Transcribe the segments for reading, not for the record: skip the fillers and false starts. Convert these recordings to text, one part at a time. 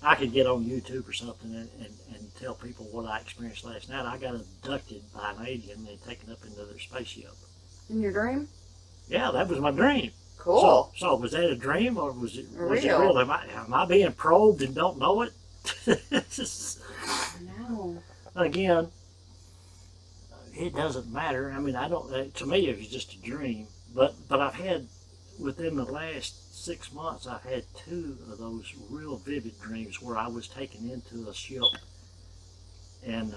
I could get on YouTube or something and tell people what I experienced last night. I got abducted by an alien and taken up into their spaceship. In your dream? Yeah, that was my dream. Cool. So was that a dream or was it Real? real? Am I being probed and don't know it? No. Again, it doesn't matter. I mean, I don't. To me, it was just a dream. But I've had within the last 6 months, I've had 2 of those real vivid dreams where I was taken into a ship and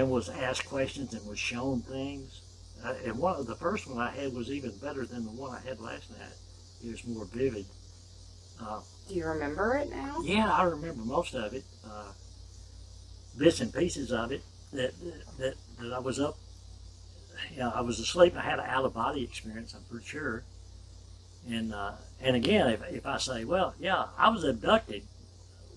was asked questions and was shown things. And the first one I had was even better than the one I had last night. It was more vivid. Do you remember it now? Yeah, I remember most of it. Bits and pieces of it. That I was up. I was asleep. I had an out of body experience. I'm pretty sure. And again, if I say, well, yeah, I was abducted.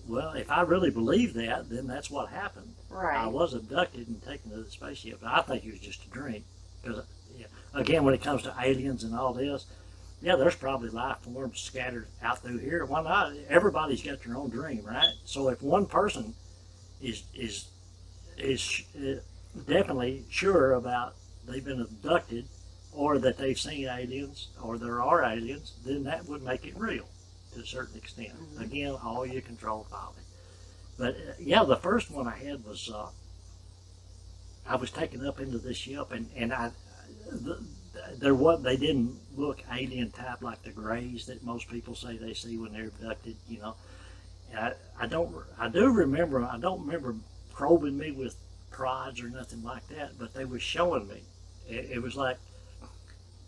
Well, if I really believe that, then that's what happened. Right. I was abducted and taken to the spaceship. I think it was just a dream. Because, again, when it comes to aliens and all this, yeah, there's probably life forms scattered out through here. Why not? Everybody's got their own dream, right? So if one person is definitely sure about they've been abducted or that they've seen aliens or there are aliens, then that would make it real to a certain extent. Mm-hmm. Again, all you control folly. But yeah, the first one I had was I was taken up into this ship, and they didn't look alien type like the grays that most people say they see when they're abducted. And I don't remember probing me with prods or nothing like that, but they were showing me. It was like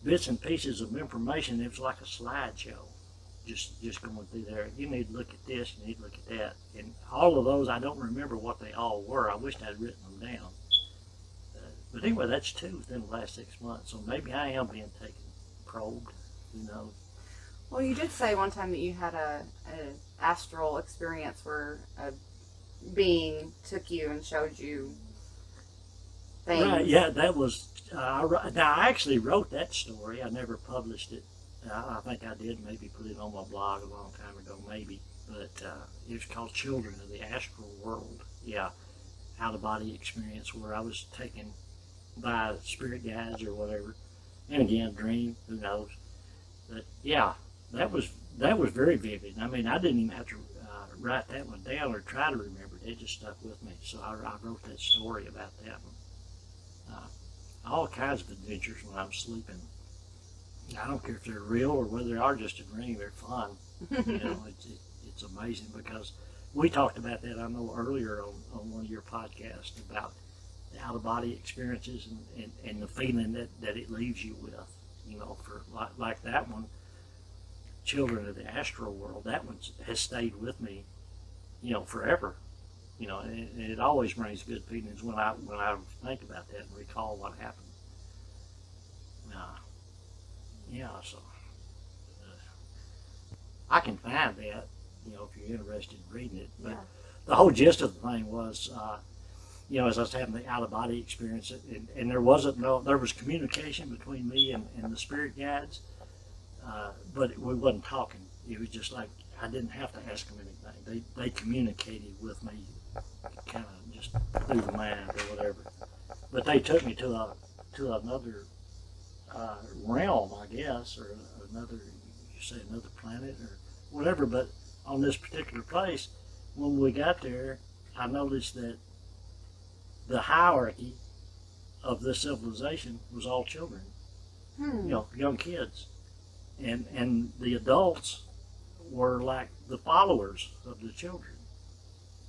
bits and pieces of information. It was like a slideshow, just going through there. You need to look at this, you need to look at that. And all of those, I don't remember what they all were. I wished I'd written them down. But anyway, that's 2 within the last 6 months. So maybe I am being probed, who knows. Well, you did say one time that you had an astral experience where a being took you and showed you things. Right, yeah, that was, now I actually wrote that story. I never published it. I think I did maybe put it on my blog a long time ago, maybe. But it was called Children of the Astral World. Yeah, out-of-body experience where I was taken by spirit guides or whatever. And again, dream, who knows. But yeah, that was very vivid. I mean, I didn't even have to write that one down or try to remember it. It just stuck with me. So I wrote that story about that one. All kinds of adventures when I'm sleeping. I don't care if they're real or whether they are just a dream. They're fun. It's amazing because we talked about that, I know, earlier on one of your podcasts about the out-of-body experiences and the feeling that it leaves you with. For like that one, Children of the Astral World, that one has stayed with me, forever. And it always brings good feelings when I think about that and recall what happened. So I can find that, if you're interested in reading it. But the whole gist of the thing was, as I was having the out-of-body experience, and there was communication between me and the spirit guides, but we wasn't talking. It was just like I didn't have to ask them anything. They communicated with me, kind of just through the mind or whatever. But they took me to another realm, I guess, or another planet or whatever. But on this particular place, when we got there, I noticed that the hierarchy of this civilization was all children, young kids, and the adults were like the followers of the children,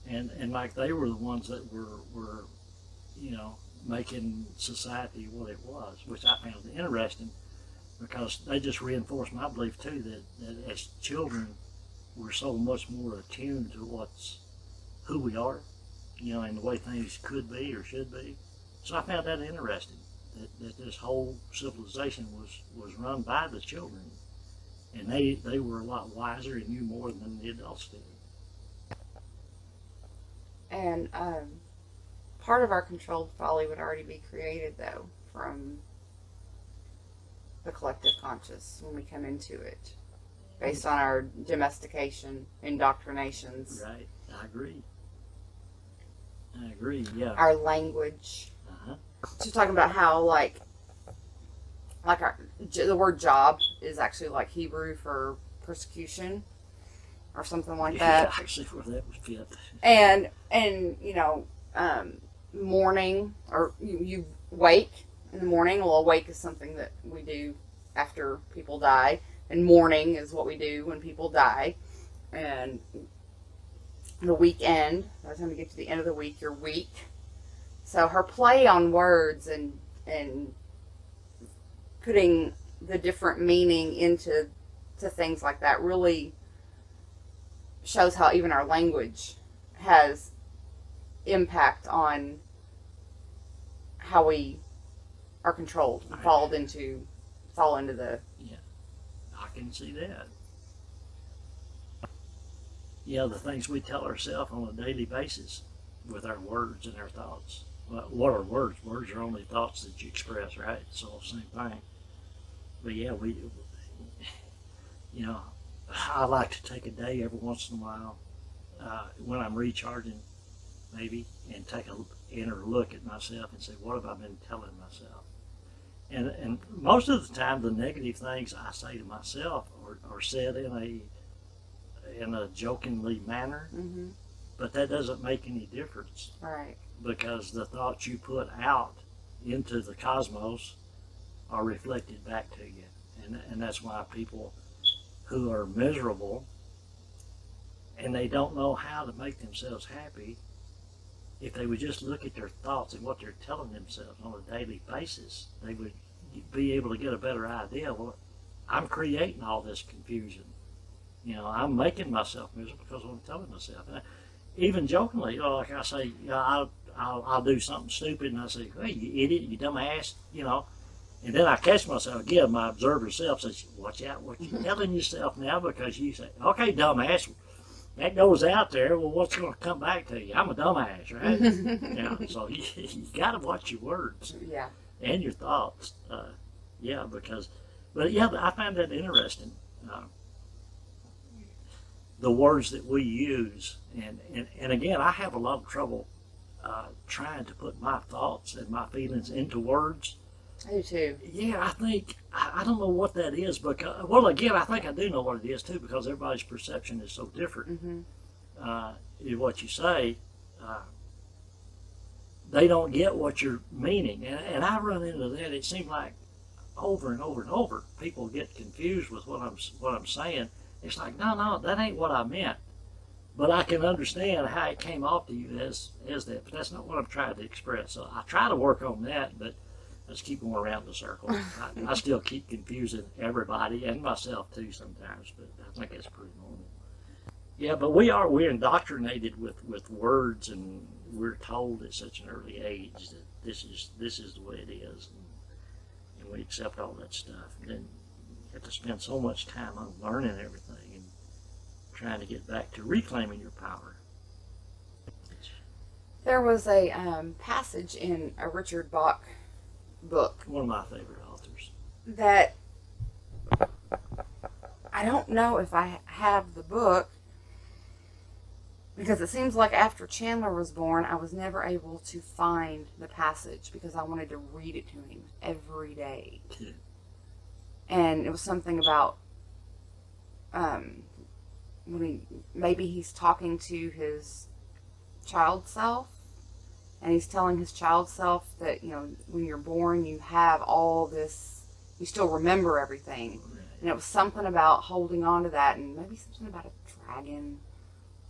and like they were the ones that were making society what it was, which I found interesting because they just reinforced my belief too that as children we're so much more attuned to who we are, and the way things could be or should be. So I found that interesting, that this whole civilization was run by the children, and they were a lot wiser and knew more than the adults did. And part of our controlled folly would already be created, though, from the collective conscious when we come into it. based on our domestication, indoctrinations. Right. I agree. Yeah. Our language. Uh-huh. Just talking about how like the word job is actually like Hebrew for persecution or something like that. Yeah, actually, where that would fit. And you know, morning, or you wake in the morning. Well, awake is something that we do after people die, and mourning is what we do when people die. And the weekend, by the time you get to the end of the week, you're weak. So her play on words and putting the different meaning into things like that really shows how even our language has impact on how we are controlled and fall into the. Yeah, I can see that. Yeah, the things we tell ourselves on a daily basis with our words and our thoughts. Well, what are words? Words are only thoughts that you express, right? It's all the same thing. But yeah, you know, I like to take a day every once in a while when I'm recharging, maybe, and take a inner look at myself and say, what have I been telling myself? And most of the time, the negative things I say to myself are said in a jokingly manner, Mm-hmm. but that doesn't make any difference. Right. Because the thoughts you put out into the cosmos are reflected back to you. And that's why people who are miserable and they don't know how to make themselves happy, if they would just look at their thoughts and what they're telling themselves on a daily basis, they would be able to get a better idea. Well, I'm creating all this confusion. You know, I'm making myself miserable because of what I'm telling myself. And even jokingly, you know, like I say, you know, I'll do something stupid and I say, hey, you idiot, you dumbass, you know. And then I catch myself again, my observer self says, watch out what you're telling yourself now, because you say, okay, dumbass, that goes out there, well, what's going to come back to you? I'm a dumbass, right? You know, so you got to watch your words. Yeah. And your thoughts. Yeah, but yeah, I find that interesting. The words that we use, and again, I have a lot of trouble trying to put my thoughts and my feelings into words. I do too. Yeah, I think, I don't know what that is, because, well, again, I think I do know what it is too, because everybody's perception is so different. Mm-hmm. In what you say, they don't get what you're meaning. And I run into that. It seems like over and over and over, people get confused with what I'm saying. It's like, no, that ain't what I meant. But I can understand how it came off to you as that. But that's not what I'm trying to express. So I try to work on that, but I just keep going around the circle. I still keep confusing everybody and myself too sometimes, but I think that's pretty normal. Yeah, but we're indoctrinated with words, and we're told at such an early age that this is the way it is, and we accept all that stuff. And then you have to spend so much time on learning everything and trying to get back to reclaiming your power. There was a passage in a Richard Bach book. One of my favorite authors. That I don't know if I have the book, because it seems like after Chandler was born, I was never able to find the passage because I wanted to read it to him every day. Yeah. And it was something about when maybe he's talking to his child self, and he's telling his child self that, you know, when you're born, you have all this, you still remember everything. Right. And it was something about holding on to that, and maybe something about a dragon,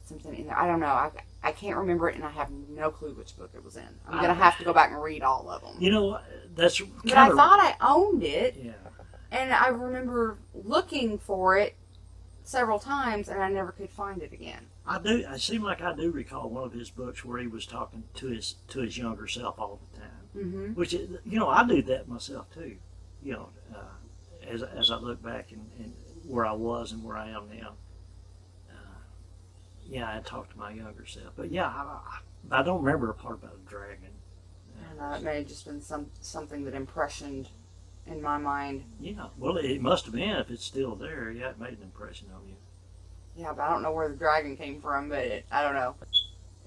something in there. I don't know. I can't remember it, and I have no clue which book it was in. I'm going to have to go back and read all of them. You know, that's kind But I thought I owned it, Yeah. and I remember looking for it several times, and I never could find it again. I do. It seemed like I do recall one of his books where he was talking to his younger self all the time. Mm-hmm. Which, you know, I do that myself too. You know, as I look back and where I was and where I am now. Yeah, I talked to my younger self. But yeah, I don't remember a part about a dragon. And it may have just been something that impressioned in my mind. Yeah, well, it must have been if it's still there. Yeah, it made an impression on you. Yeah, but I don't know where the dragon came from, but I don't know.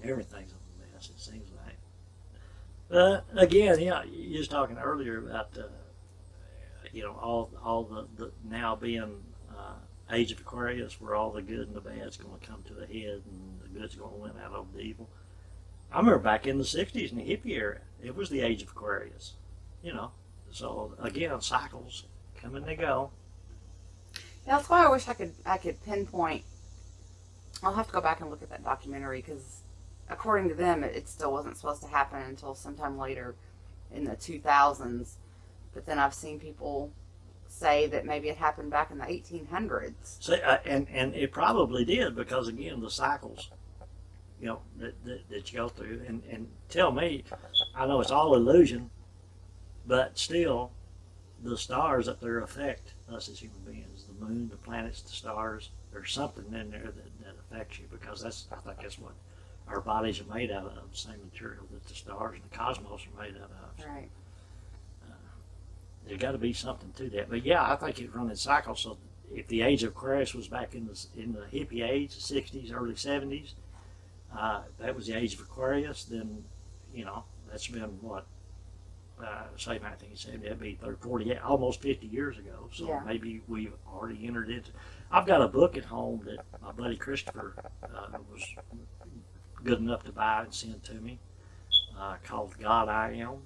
Everything's a mess, it seems like. Again, yeah, you was talking earlier about, all the now being age of Aquarius, where all the good and the bad's going to come to a head, and the good's going to win out over the evil. I remember back in the 60s in the hippie era, it was the age of Aquarius, So again, cycles come and they go. Yeah, that's why I wish I could pinpoint. I'll have to go back and look at that documentary because, according to them, it still wasn't supposed to happen until sometime later in the 2000s. But then I've seen people say that maybe it happened back in the 1800s. So, and it probably did because, again, the cycles, that you go through. And tell me, I know it's all illusion, but still, the stars up there affect us as human beings. The moon, the planets, the stars. There's something in there that affects you because I think that's what our bodies are made out of, the same material that the stars and the cosmos are made out of. Right. There's got to be something to that. But yeah, I think it runs in cycles. So if the age of Aquarius was back in the hippie age, the 60s, early 70s, that was the age of Aquarius, then, that's been what, say 1970, that'd be 30, 40, almost 50 years ago. So yeah. Maybe we've already entered into. I've got a book at home that my buddy Christopher was good enough to buy and send to me, called God I Am,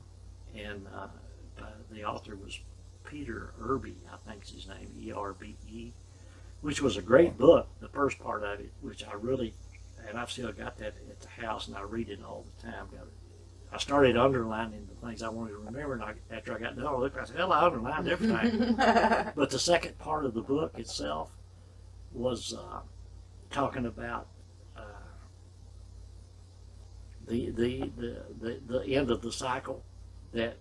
and the author was Peter Irby, I think is his name, E-R-B-E, which was a great book, the first part of it, which I really, and I've still got that at the house, and I read it all the time. I started underlining the things I wanted to remember, and after I got done, I looked, I said, hell, I underlined everything. But the second part of the book itself was talking about the end of the cycle. That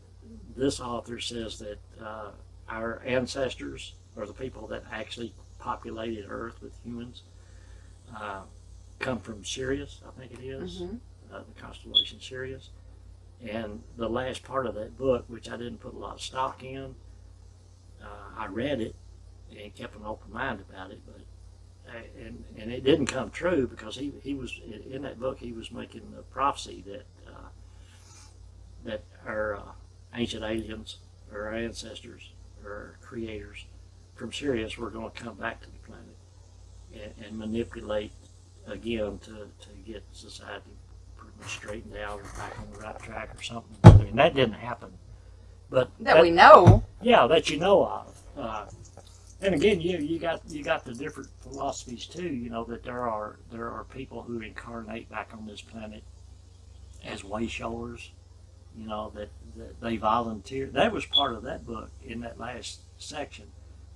this author says that our ancestors, or the people that actually populated Earth with humans, come from Sirius, I think it is, the constellation Sirius. And the last part of that book, which I didn't put a lot of stock in, I read it and kept an open mind about it, but and it didn't come true because he was in that book. He was making the prophecy that our ancient aliens, or our ancestors, or our creators from Sirius were going to come back to the planet and manipulate again to get society pretty much straightened out or back on the right track or something. I mean, that didn't happen, but that we know. Yeah, that you know of. And again, you got the different philosophies too. That there are people who incarnate back on this planet as way showers. That they volunteer. That was part of that book. In that last section,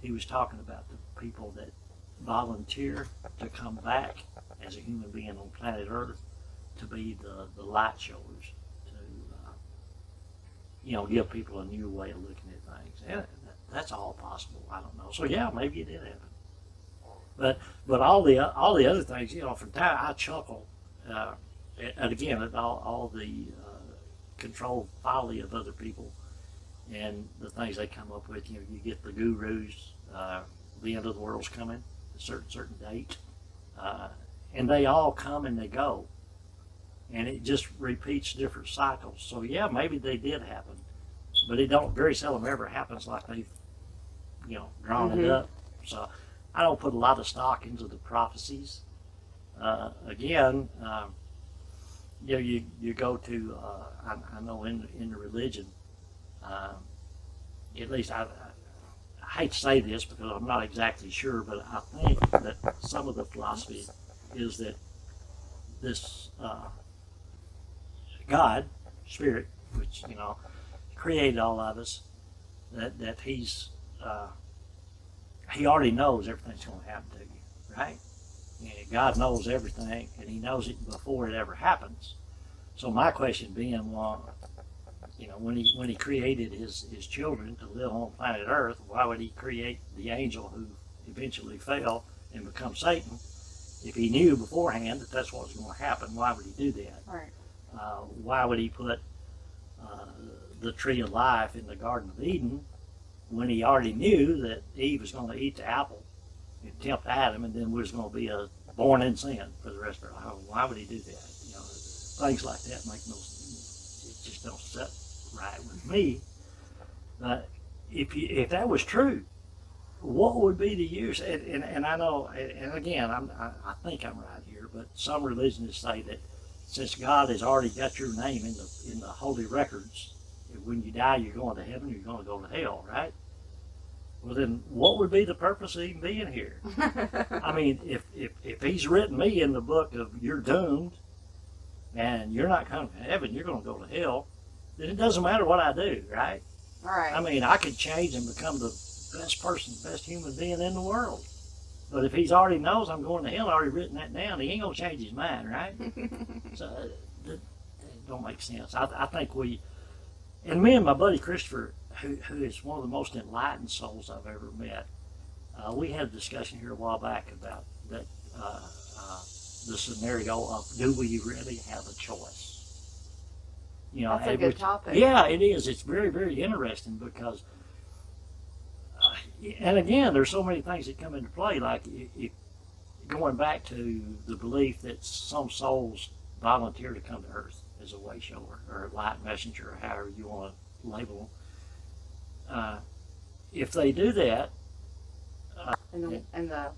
he was talking about the people that volunteer to come back as a human being on planet Earth to be the light showers, to give people a new way of looking at things. And that's all possible. I don't know. So yeah, maybe it did happen. But all the other things, from time I chuckle, and again at all the controlled folly of other people and the things they come up with. You get the gurus, the end of the world's coming, a certain date, and they all come and they go, and it just repeats different cycles. So yeah, maybe they did happen, but it don't very seldom ever happens like they've drawn it up. So I don't put a lot of stock into the prophecies. Again, you go to I know in the religion, at least I hate to say this because I'm not exactly sure, but I think that some of the philosophy is that this God, Spirit, which created all of us, that He's He already knows everything's going to happen to you, right? And God knows everything, and He knows it before it ever happens. So my question being, well, when he created his children to live on planet Earth, why would He create the angel who eventually fell and become Satan? If He knew beforehand that that's what was going to happen, why would He do that? Right. Why would He put the tree of life in the Garden of Eden when he already knew that Eve was going to eat the apple and tempt Adam, and then was going to be born in sin for the rest of her life. Why would he do that? You know, things like that make no sense. It just don't sit right with me. But if that was true, what would be the use? And I know, and again, I think I'm right here, but some religions say that since God has already got your name in the holy records, when you die, you're going to heaven, you're going to go to hell, right? Well, then what would be the purpose of even being here? I mean, if he's written me in the book of you're doomed and you're not coming to heaven, you're going to go to hell, then it doesn't matter what I do, right? Right. I mean, I could change and become the best person, best human being in the world. But if he's already knows I'm going to hell, already written that down, he ain't going to change his mind, right? So that don't make sense. I think and me and my buddy Christopher, who is one of the most enlightened souls I've ever met, we had a discussion here a while back about that the scenario of do we really have a choice? You know, that's a good topic. Yeah, it is. It's very, very interesting because, and again, there's so many things that come into play. Like going back to the belief that some souls volunteer to come to Earth as a way shower or a light messenger, or however you want to label them. If they do that, and the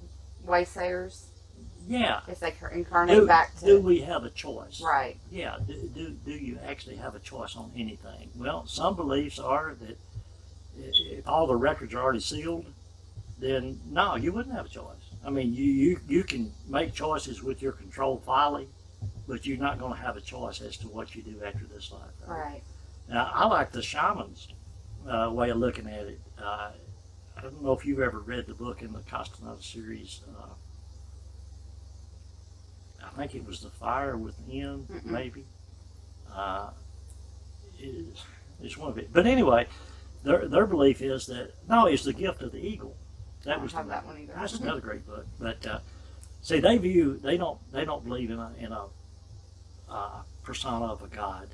waysayers, yeah, if they incarnate back to, do we have a choice? Right. Yeah. Do you actually have a choice on anything? Well, some beliefs are that if all the records are already sealed, then no, you wouldn't have a choice. I mean, you can make choices with your controlled folly, but you're not going to have a choice as to what you do after this life. Right. Now, I like the shaman's way of looking at it. I don't know if you've ever read the book in the Castaneda series. I think it was The Fire Within, maybe. It's one of it. But anyway, their belief is that, no, it's the gift of the eagle. I don't have that one either. That's another great book. But see, they don't believe in a persona of a god.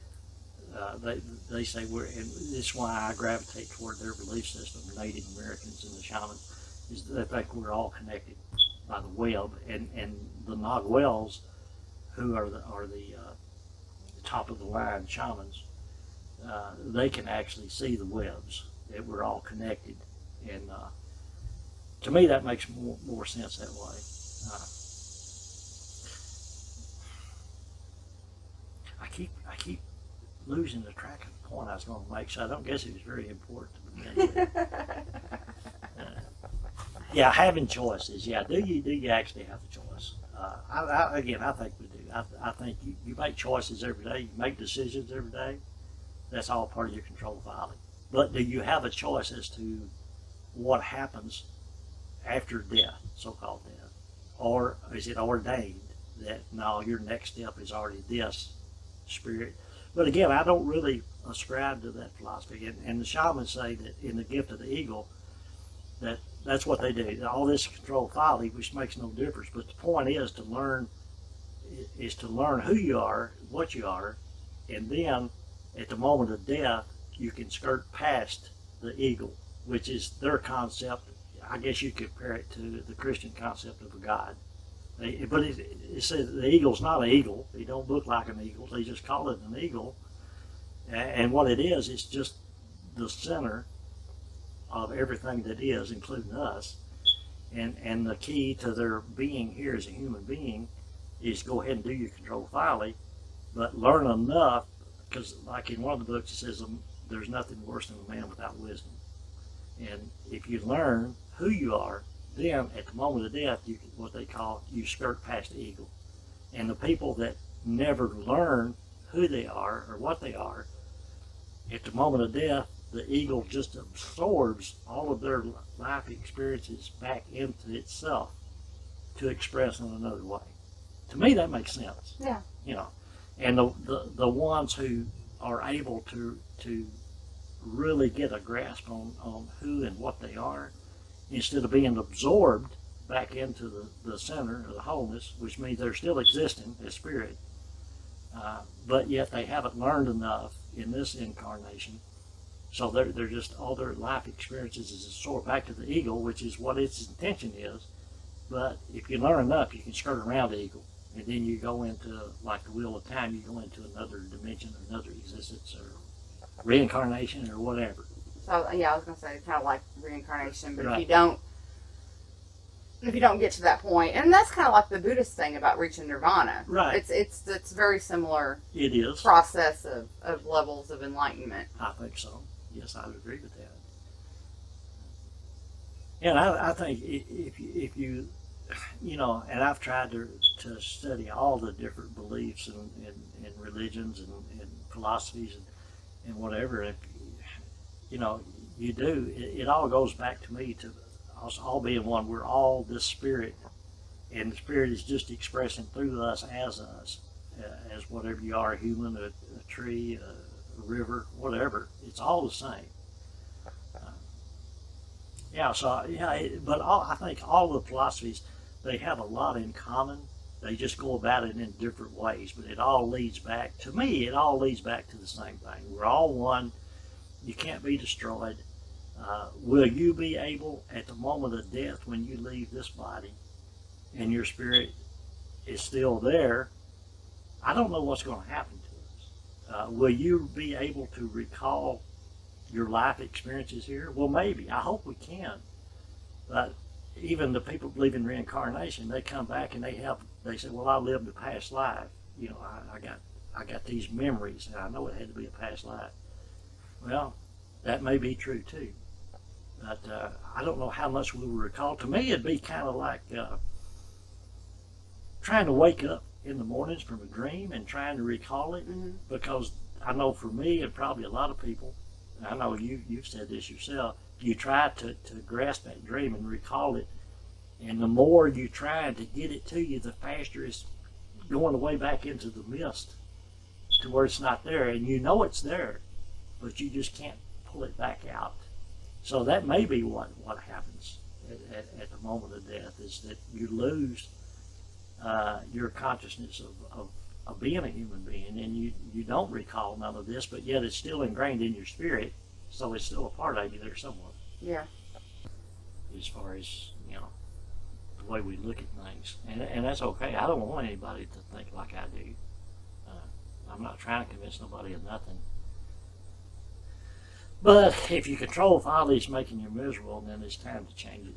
They say and this is why I gravitate toward their belief system. Native Americans and the shamans is they think we're all connected by the web, and the Naguals, who are the top of the line shamans, they can actually see the webs, that we're all connected, and to me that makes more sense that way. I keep losing the track of the point I was going to make, so I don't guess it was very important to me. Yeah, having choices. Yeah, do you actually have a choice? I think we do. I think you make choices every day. You make decisions every day. That's all part of your control filing. But do you have a choice as to what happens after death, so-called death? Or is it ordained that, no, your next step is already this spirit? But again, I don't really ascribe to that philosophy. And the shamans say that in the gift of the eagle, that's what they do. All this is controlled folly, which makes no difference. But the point is to learn who you are, what you are, and then at the moment of death, you can skirt past the eagle, which is their concept. I guess you could compare it to the Christian concept of a god. But it says the eagle's not an eagle. He don't look like an eagle. They just call it an eagle. And what it is, it's just the center of everything that is, including us. And the key to their being here as a human being is go ahead and do your control folly, but learn enough, because like in one of the books it says there's nothing worse than a man without wisdom. And if you learn who you are, then at the moment of death, you can, what they call, you skirt past the eagle. And the people that never learn who they are or what they are, at the moment of death, the eagle just absorbs all of their life experiences back into itself to express in another way. To me, that makes sense. Yeah. You know, and the ones who are able to really get a grasp on who and what they are, instead of being absorbed back into the center of the wholeness, which means they're still existing as spirit, but yet they haven't learned enough in this incarnation So they're just, all their life experiences is sort of back to the ego, which is what its intention is. But if you learn enough, you can skirt around the ego. And then you go into, like the wheel of time, you go into another dimension, another existence, or reincarnation, or whatever. So yeah, I was gonna say kind of like reincarnation, but Right. if you don't get to that point, and that's kind of like the Buddhist thing about reaching nirvana. Right. It's very similar It is. process of levels of enlightenment. I think so. Yes, I would agree with that. And I think if you, and I've tried to study all the different beliefs and religions and philosophies and whatever, if, you do, it all goes back to me to us all being one. We're all this spirit, and the spirit is just expressing through us, as whatever you are, a human, a tree, a river, whatever. It's all the same. I think all the philosophies, they have a lot in common. They just go about it in different ways, but it all leads back, to me, it all leads back to the same thing. We're all one. You can't be destroyed. Will you be able, at the moment of death, when you leave this body and your spirit is still there, I don't know what's going to happen to us. Will you be able to recall your life experiences here? Well, maybe. I hope we can. But even the people believe in reincarnation, they come back and they say, well, I lived a past life. I got these memories, and I know it had to be a past life. Well, that may be true too. But I don't know how much we will recall. To me, it'd be kind of like trying to wake up in the mornings from a dream and trying to recall it. Mm-hmm. Because I know for me, and probably a lot of people, I know you've said this yourself, you try to grasp that dream and recall it, and the more you try to get it to you, the faster it's going away back into the mist to where it's not there, and you know it's there, but you just can't pull it back out. So that may be what happens at the moment of death, is that you lose your consciousness of being a human being, and you don't recall none of this, but yet it's still ingrained in your spirit, so it's still a part of you there somewhere. Yeah. As far as, the way we look at things. And that's okay. I don't want anybody to think like I do. I'm not trying to convince nobody of nothing. But if you control folly is making you miserable, then it's time to change it.